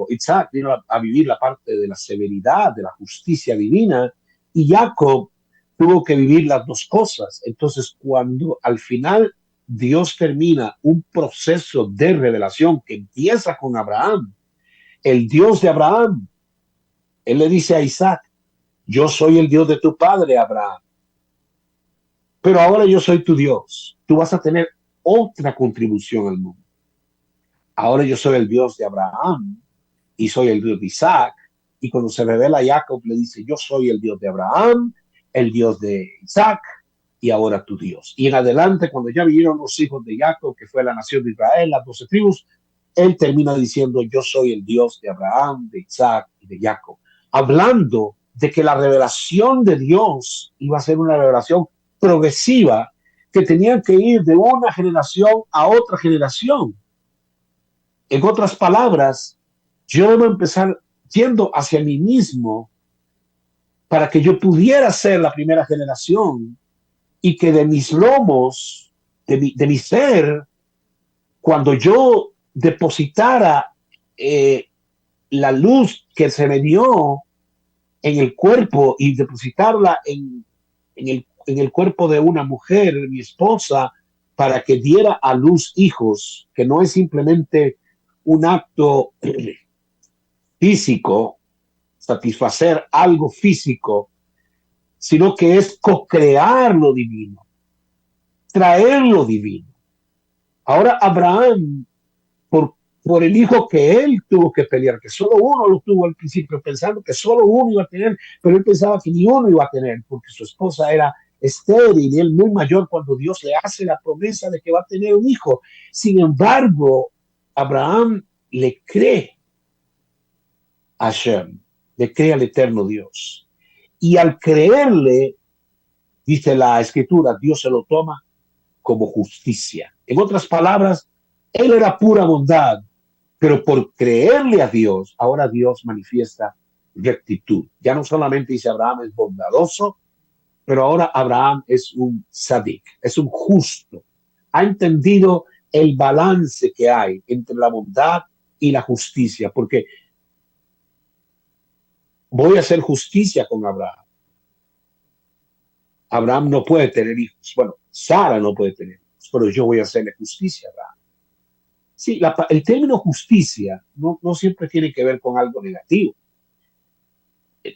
Isaac vino a vivir la parte de la severidad, de la justicia divina, y Jacob tuvo que vivir las dos cosas. Entonces, cuando al final Dios termina un proceso de revelación que empieza con Abraham, el Dios de Abraham, él le dice a Isaac, yo soy el Dios de tu padre, Abraham, pero ahora yo soy tu Dios. Tú vas a tener otra contribución al mundo. Ahora yo soy el Dios de Abraham y soy el Dios de Isaac. Y cuando se revela a Jacob, le dice, yo soy el Dios de Abraham, el Dios de Isaac y ahora tu Dios. Y en adelante, cuando ya vinieron los hijos de Jacob, que fue la nación de Israel, las 12 tribus, él termina diciendo, yo soy el Dios de Abraham, de Isaac y de Jacob. Hablando de que la revelación de Dios iba a ser una revelación progresiva, que tenían que ir de una generación a otra generación. En otras palabras, yo debo empezar yendo hacia mí mismo para que yo pudiera ser la primera generación y que de mis lomos, de mi ser, cuando yo depositara la luz que se me dio en el cuerpo y depositarla en el cuerpo de una mujer, mi esposa, para que diera a luz hijos, que no es simplemente un acto físico, satisfacer algo físico, sino que es co-crear lo divino, traer lo divino. Ahora Abraham, por el hijo que él tuvo que pelear, que solo uno lo tuvo al principio, pensando que solo uno iba a tener, pero él pensaba que ni uno iba a tener, porque su esposa era estéril y él muy mayor cuando Dios le hace la promesa de que va a tener un hijo. Sin embargo, Abraham le cree a Hashem, le cree al eterno Dios. Y al creerle, dice la escritura, Dios se lo toma como justicia. En otras palabras, él era pura bondad, pero por creerle a Dios, ahora Dios manifiesta rectitud. Ya no solamente dice Abraham es bondadoso, pero ahora Abraham es un sadik, es un justo. Ha entendido el balance que hay entre la bondad y la justicia, porque voy a hacer justicia con Abraham. Abraham no puede tener hijos. Bueno, Sara no puede tener hijos, pero yo voy a hacerle justicia a Abraham. Sí, el término justicia no siempre tiene que ver con algo negativo.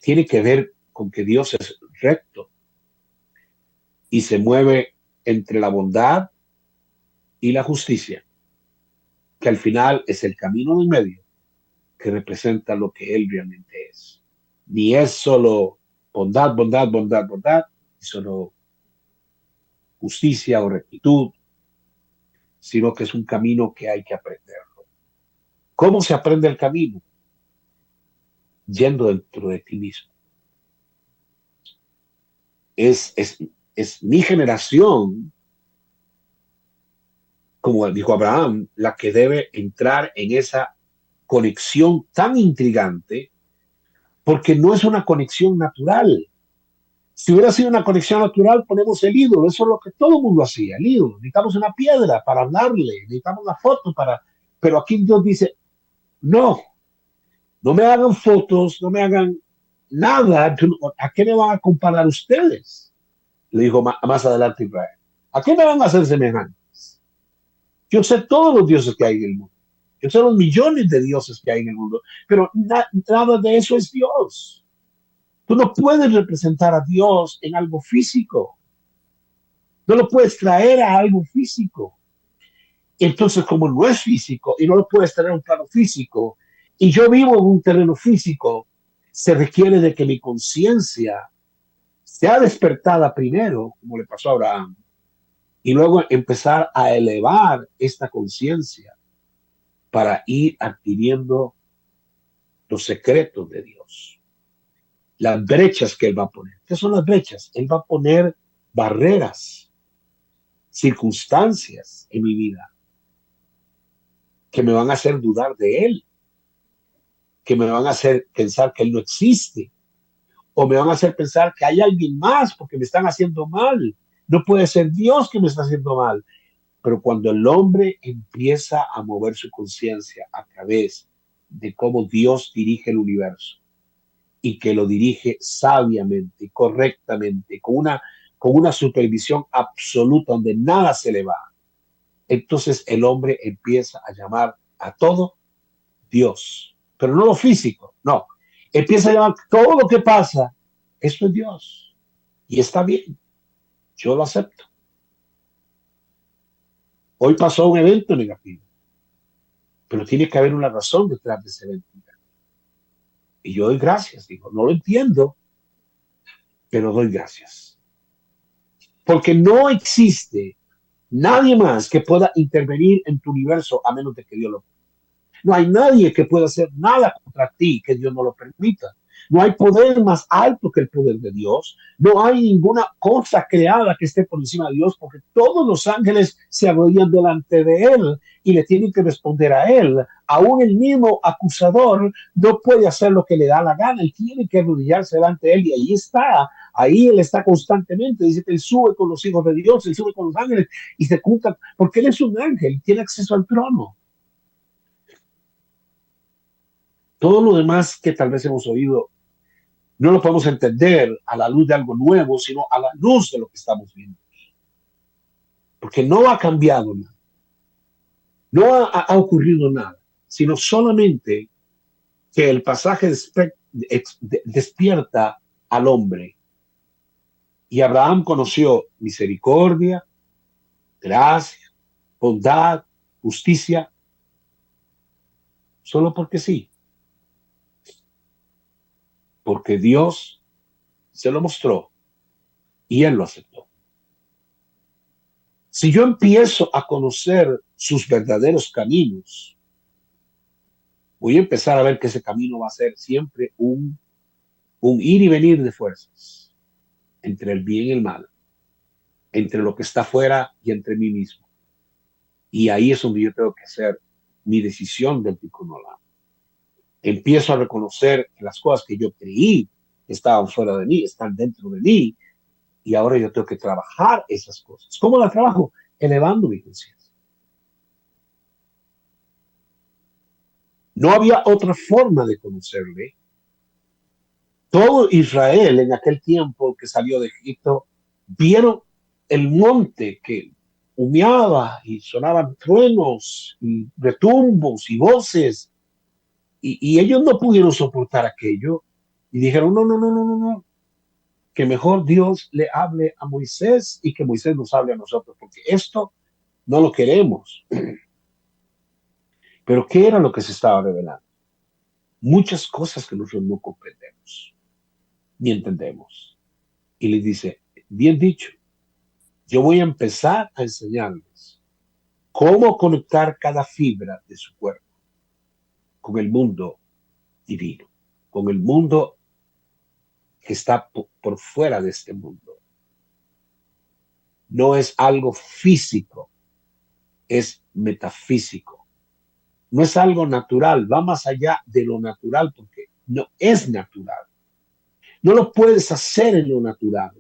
Tiene que ver con que Dios es recto y se mueve entre la bondad y la justicia, que al final es el camino del medio que representa lo que Él realmente es. Ni es solo bondad, bondad, bondad, bondad, solo justicia o rectitud, sino que es un camino que hay que aprenderlo. ¿Cómo se aprende el camino? Yendo dentro de ti mismo. Es mi generación, como dijo Abraham, la que debe entrar en esa conexión tan intrigante, porque no es una conexión natural. Si hubiera sido una conexión natural, ponemos el ídolo. Eso es lo que todo el mundo hacía, el ídolo. Necesitamos una piedra para hablarle, necesitamos una foto para... Pero aquí Dios dice, no me hagan fotos, no me hagan nada. ¿A qué me van a comparar ustedes? Le dijo más adelante Israel. ¿A qué me van a hacer semejantes? Yo sé todos los dioses que hay en el mundo. Yo sé los millones de dioses que hay en el mundo. Pero nada de eso es Dios. Tú no puedes representar a Dios en algo físico. No lo puedes traer a algo físico. Entonces, como no es físico y no lo puedes traer a un plano físico, y yo vivo en un terreno físico, Se requiere de que mi conciencia sea despertada primero, como le pasó a Abraham, y luego empezar a elevar esta conciencia para ir adquiriendo los secretos de Dios, las brechas que Él va a poner. ¿Qué son las brechas? Él va a poner barreras, circunstancias en mi vida que me van a hacer dudar de Él, que me van a hacer pensar que Él no existe, o me van a hacer pensar que hay alguien más porque me están haciendo mal. No puede ser Dios que me está haciendo mal. Pero cuando el hombre empieza a mover su conciencia a través de cómo Dios dirige el universo y que lo dirige sabiamente, correctamente, con una supervisión absoluta donde nada se le va, entonces el hombre empieza a llamar a todo Dios, pero no lo físico, no. Empieza a llamar todo lo que pasa, esto es Dios. Y está bien, yo lo acepto. Hoy pasó un evento negativo, pero tiene que haber una razón detrás de ese evento negativo. Y yo doy gracias, digo, no lo entiendo, pero doy gracias. Porque no existe nadie más que pueda intervenir en tu universo a menos de que Dios lo permita. No hay nadie que pueda hacer nada contra ti que Dios no lo permita. No hay poder más alto que el poder de Dios. No hay ninguna cosa creada que esté por encima de Dios, porque todos los ángeles se arrodillan delante de Él y le tienen que responder a Él. Aún el mismo acusador no puede hacer lo que le da la gana. Él tiene que arrodillarse delante de Él y ahí está. Ahí Él está constantemente. Dice que Él sube con los hijos de Dios, Él sube con los ángeles y se junta, porque Él es un ángel, tiene acceso al trono. Todo lo demás que tal vez hemos oído no lo podemos entender a la luz de algo nuevo, sino a la luz de lo que estamos viendo. Porque no ha cambiado nada, no ha ocurrido nada, sino solamente que el pasaje despierta al hombre. Y Abraham conoció misericordia, gracia, bondad, justicia, solo porque sí. Porque Dios se lo mostró y él lo aceptó. Si yo empiezo a conocer sus verdaderos caminos, voy a empezar a ver que ese camino va a ser siempre un ir y venir de fuerzas entre el bien y el mal, entre lo que está afuera y entre mí mismo. Y ahí es donde yo tengo que hacer mi decisión del Tikkun Olam. Empiezo a reconocer que las cosas que yo creí que estaban fuera de mí están dentro de mí y ahora yo tengo que trabajar esas cosas. ¿Cómo las trabajo? Elevando mi conciencia. No había otra forma de conocerle. Todo Israel en aquel tiempo que salió de Egipto vieron el monte que humeaba y sonaban truenos y retumbos y voces y ellos no pudieron soportar aquello y dijeron no, que mejor Dios le hable a Moisés y que Moisés nos hable a nosotros porque esto no lo queremos. Pero ¿qué era lo que se estaba revelando? Muchas cosas que nosotros no comprendemos ni entendemos. Y les dice, bien dicho, yo voy a empezar a enseñarles cómo conectar cada fibra de su cuerpo con el mundo divino, con el mundo que está por fuera de este mundo. No es algo físico, es metafísico. No es algo natural, va más allá de lo natural porque no es natural. No lo puedes hacer en lo natural.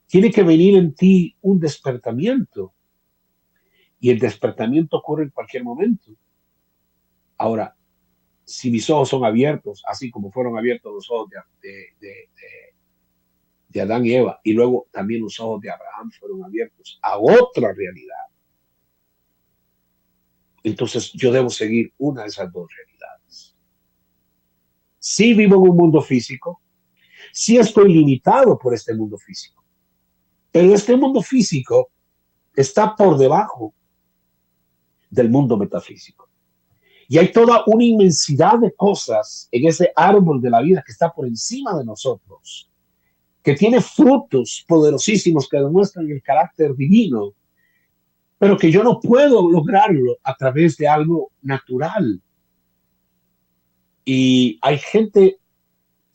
Tiene que venir en ti un despertamiento y el despertamiento ocurre en cualquier momento. Ahora, si mis ojos son abiertos, así como fueron abiertos los ojos de Adán y Eva, y luego también los ojos de Abraham fueron abiertos a otra realidad, entonces yo debo seguir una de esas dos realidades. Sí vivo en un mundo físico, sí estoy limitado por este mundo físico, pero este mundo físico está por debajo del mundo metafísico. Y hay toda una inmensidad de cosas en ese árbol de la vida que está por encima de nosotros, que tiene frutos poderosísimos que demuestran el carácter divino, pero que yo no puedo lograrlo a través de algo natural. Y hay gente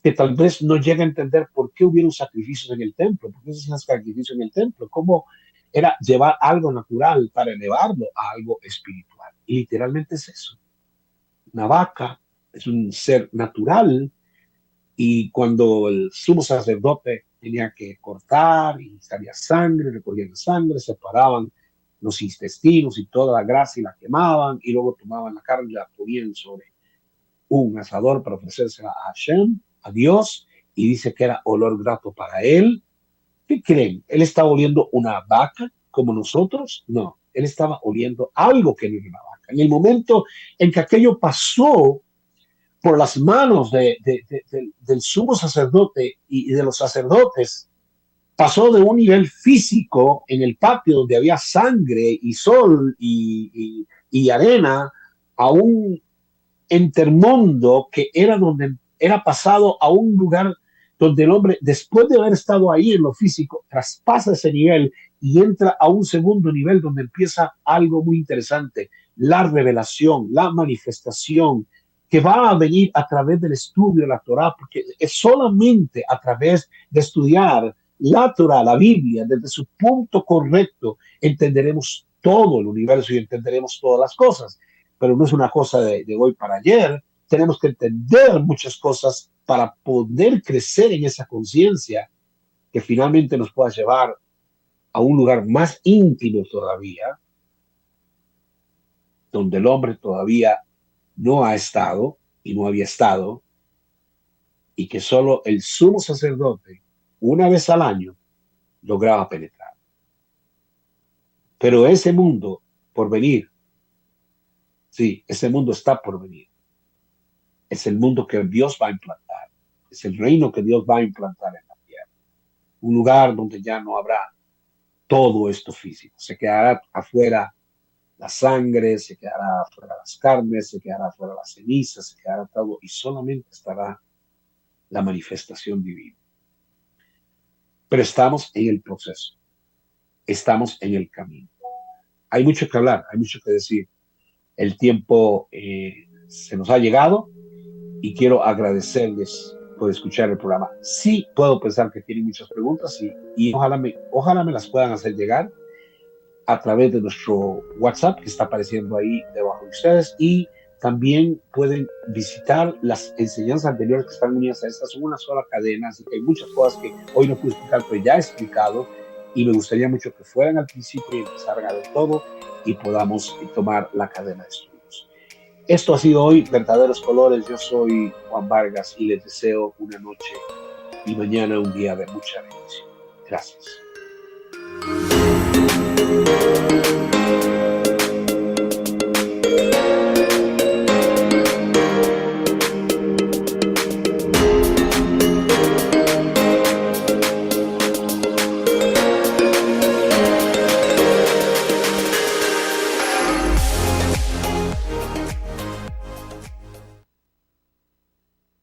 que tal vez no llega a entender por qué hubieron sacrificios en el templo, por qué se hacían sacrificios en el templo, cómo era llevar algo natural para elevarlo a algo espiritual. Y literalmente es eso. Una vaca es un ser natural y cuando el sumo sacerdote tenía que cortar y salía sangre, recogían la sangre, separaban los intestinos y toda la grasa y la quemaban y luego tomaban la carne y la ponían sobre un asador para ofrecérsela a Hashem, a Dios, y dice que era olor grato para él. ¿Qué creen? ¿Él estaba oliendo una vaca como nosotros? No, él estaba oliendo algo que no era una vaca. En el momento en que aquello pasó por las manos del sumo sacerdote y de los sacerdotes, pasó de un nivel físico en el patio donde había sangre y sol y arena a un intermundo que era donde era pasado a un lugar donde el hombre, después de haber estado ahí en lo físico, traspasa ese nivel y entra a un segundo nivel donde empieza algo muy interesante, la revelación, la manifestación que va a venir a través del estudio de la Torá, porque es solamente a través de estudiar la Torá, la Biblia, desde su punto correcto, entenderemos todo el universo y entenderemos todas las cosas. Pero no es una cosa de hoy para ayer. Tenemos que entender muchas cosas para poder crecer en esa conciencia que finalmente nos pueda llevar a un lugar más íntimo todavía, donde el hombre todavía no ha estado y no había estado, y que solo el sumo sacerdote, una vez al año, lograba penetrar. Pero ese mundo por venir, sí, ese mundo está por venir. Es el mundo que Dios va a implantar. Es el reino que Dios va a implantar en la tierra. Un lugar donde ya no habrá todo esto físico. Se quedará afuera la sangre, se quedará afuera las carnes, se quedará afuera las cenizas, se quedará todo y solamente estará la manifestación divina. Pero estamos en el proceso. Estamos en el camino. Hay mucho que hablar, hay mucho que decir. El tiempo se nos ha llegado y quiero agradecerles por escuchar el programa. Sí puedo pensar que tienen muchas preguntas y ojalá me las puedan hacer llegar a través de nuestro WhatsApp que está apareciendo ahí debajo de ustedes, y también pueden visitar las enseñanzas anteriores que están unidas a estas. Son una sola cadena, así que hay muchas cosas que hoy no pude explicar, pero ya he explicado, y me gustaría mucho que fueran al principio y empezaran a ver todo y podamos tomar la cadena de estudios. Esto ha sido hoy Verdaderos Colores. Yo soy Juan Vargas y les deseo una noche y mañana un día de mucha bendición. Gracias.